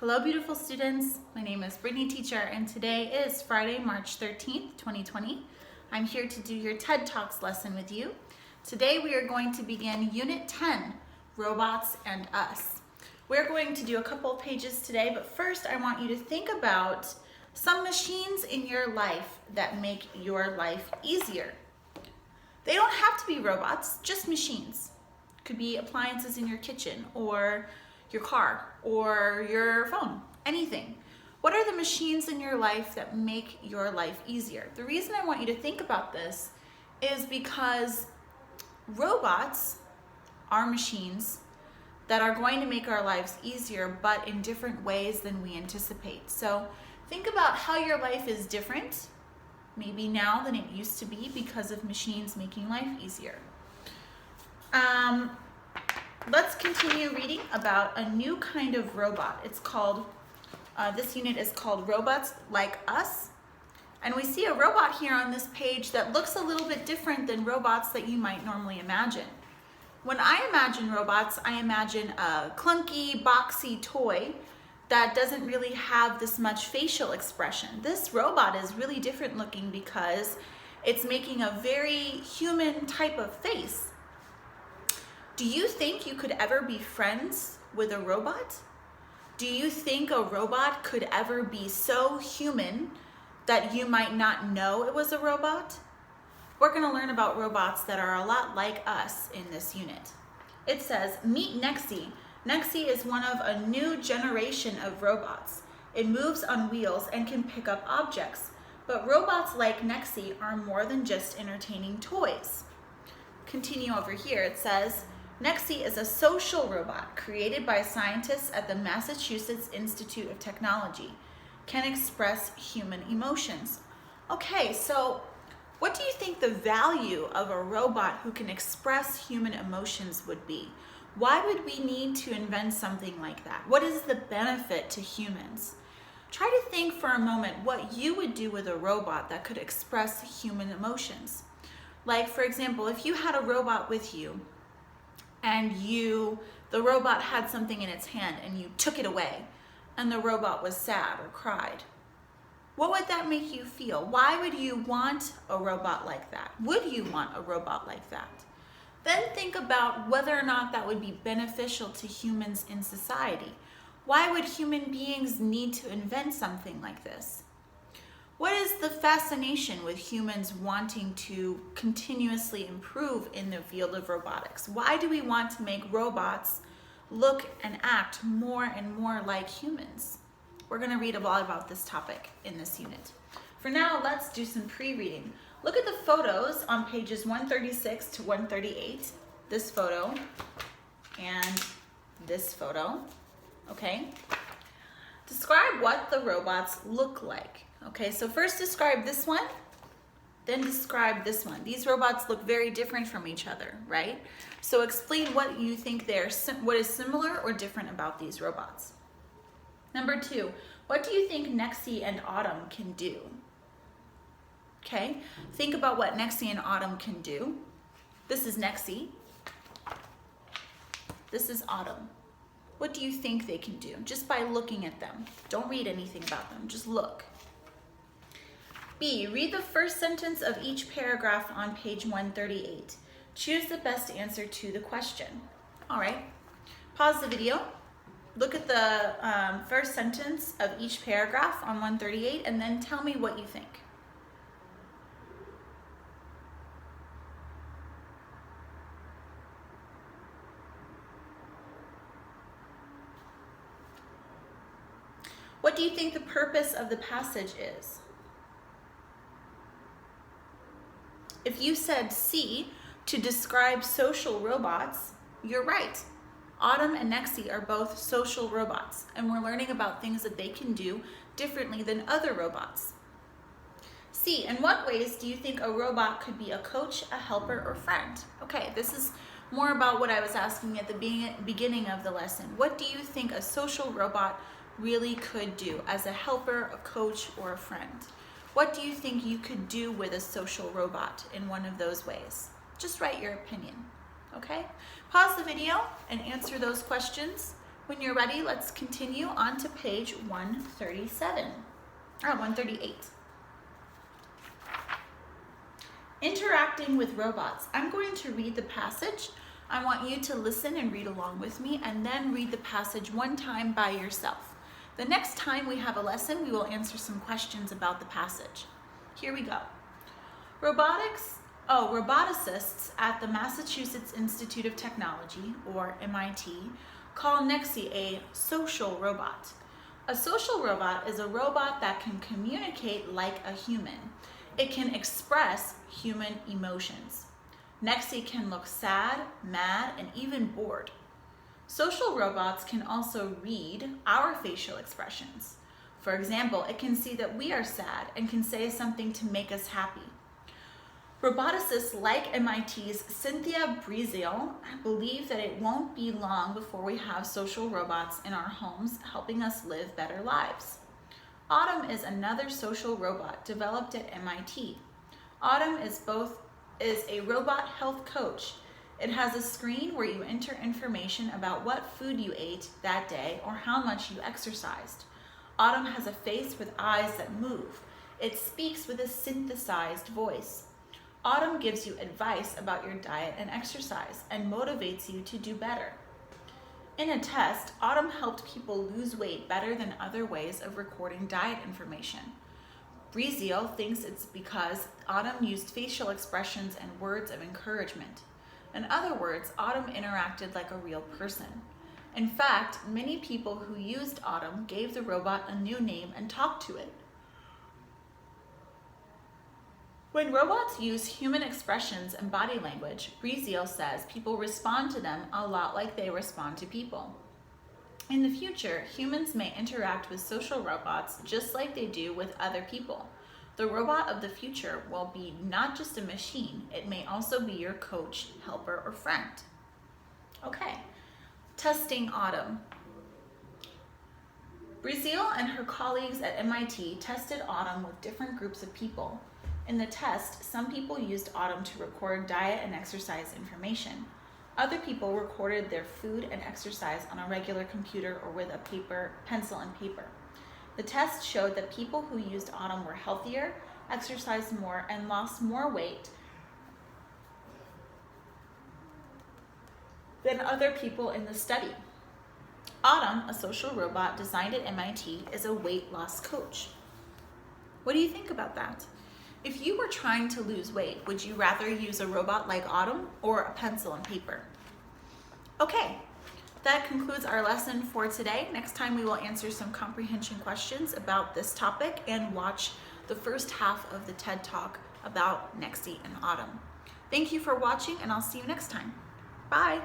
Hello, beautiful students. My name is Brittany Teacher, and today is Friday, March 13th, 2020. I'm here to do your TED Talks lesson with you. Today we are going to begin Unit 10, Robots and Us. We're going to do a couple of pages today, but first I want you to think about some machines in your life that make your life easier. They don't have to be robots, just machines. Could be appliances in your kitchen or your car or your phone, anything. What are the machines in your life that make your life easier? The reason I want you to think about this is because robots are machines that are going to make our lives easier, but in different ways than we anticipate. So think about how your life is different, maybe now than it used to be because of machines making life easier. Let's continue reading about a new kind of robot. It's called, this unit is called Robots Like Us. And we see a robot here on this page that looks a little bit different than robots that you might normally imagine. When I imagine robots, I imagine a clunky, boxy toy that doesn't really have this much facial expression. This robot is really different looking because it's making a very human type of face. Do you think you could ever be friends with a robot? Do you think a robot could ever be so human that you might not know it was a robot? We're going to learn about robots that are a lot like us in this unit. It says, meet Nexi. Nexi is one of a new generation of robots. It moves on wheels and can pick up objects. But robots like Nexi are more than just entertaining toys. Continue over here. It says, Nexi is a social robot created by scientists at the Massachusetts Institute of Technology. Can express human emotions. Okay, so what do you think the value of a robot who can express human emotions would be? Why would we need to invent something like that? What is the benefit to humans? Try to think for a moment what you would do with a robot that could express human emotions. Like, for example, if you had a robot with you and the robot had something in its hand and you took it away and the robot was sad or cried, what would that make you feel? Why would you want a robot like that? Would you want a robot like that? Then think about whether or not that would be beneficial to humans in society. Why would human beings need to invent something like this? What is the fascination with humans wanting to continuously improve in the field of robotics? Why do we want to make robots look and act more and more like humans? We're going to read a lot about this topic in this unit. For now, let's do some pre-reading. Look at the photos on pages 136 to 138. This photo and this photo, okay? Describe what the robots look like. Okay, so first describe this one, then describe this one. These robots look very different from each other, right? So explain what you think what is similar or different about these robots. Number 2, what do you think Nexi and Autumn can do? Okay, think about what Nexi and Autumn can do. This is Nexi. This is Autumn. What do you think they can do? Just by looking at them. Don't read anything about them, just look. B, read the first sentence of each paragraph on page 138. Choose the best answer to the question. All right, pause the video. Look at the first sentence of each paragraph on 138 and then tell me what you think. What do you think the purpose of the passage is? If you said C to describe social robots, you're right. Autumn and Nexi are both social robots, and we're learning about things that they can do differently than other robots. C, in what ways do you think a robot could be a coach, a helper, or friend? Okay, this is more about what I was asking at the beginning of the lesson. What do you think a social robot really could do as a helper, a coach, or a friend? What do you think you could do with a social robot in one of those ways? Just write your opinion, okay? Pause the video and answer those questions When you're ready, let's continue on to page 138. Interacting with robots. I'm going to read the passage. I want you to listen and read along with me, and then read the passage one time by yourself. The next time we have a lesson, we will answer some questions about the passage. Here we go. Roboticists at the Massachusetts Institute of Technology, or MIT, call Nexi a social robot. A social robot is a robot that can communicate like a human. It can express human emotions. Nexi can look sad, mad, and even bored. Social robots can also read our facial expressions. For example, it can see that we are sad and can say something to make us happy. Roboticists like MIT's Cynthia Breazeal believe that it won't be long before we have social robots in our homes helping us live better lives. Autumn is another social robot developed at MIT. Autumn is a robot health coach. It has a screen where you enter information about what food you ate that day or how much you exercised. Autumn has a face with eyes that move. It speaks with a synthesized voice. Autumn gives you advice about your diet and exercise and motivates you to do better. In a test, Autumn helped people lose weight better than other ways of recording diet information. Breazeal thinks it's because Autumn used facial expressions and words of encouragement. In other words, Autumn interacted like a real person. In fact, many people who used Autumn gave the robot a new name and talked to it. When robots use human expressions and body language, Breazeal says people respond to them a lot like they respond to people. In the future, humans may interact with social robots just like they do with other people. The robot of the future will be not just a machine, it may also be your coach, helper, or friend. Okay, testing Autumn. Breazeal and her colleagues at MIT tested Autumn with different groups of people. In the test, some people used Autumn to record diet and exercise information. Other people recorded their food and exercise on a regular computer or with a pencil and paper. The test showed that people who used Autumn were healthier, exercised more, and lost more weight than other people in the study. Autumn, a social robot designed at MIT, is a weight loss coach. What do you think about that? If you were trying to lose weight, would you rather use a robot like Autumn or a pencil and paper? Okay, that concludes our lesson for today. Next time we will answer some comprehension questions about this topic and watch the first half of the TED Talk about Nexi and Autumn. Thank you for watching, and I'll see you next time. Bye.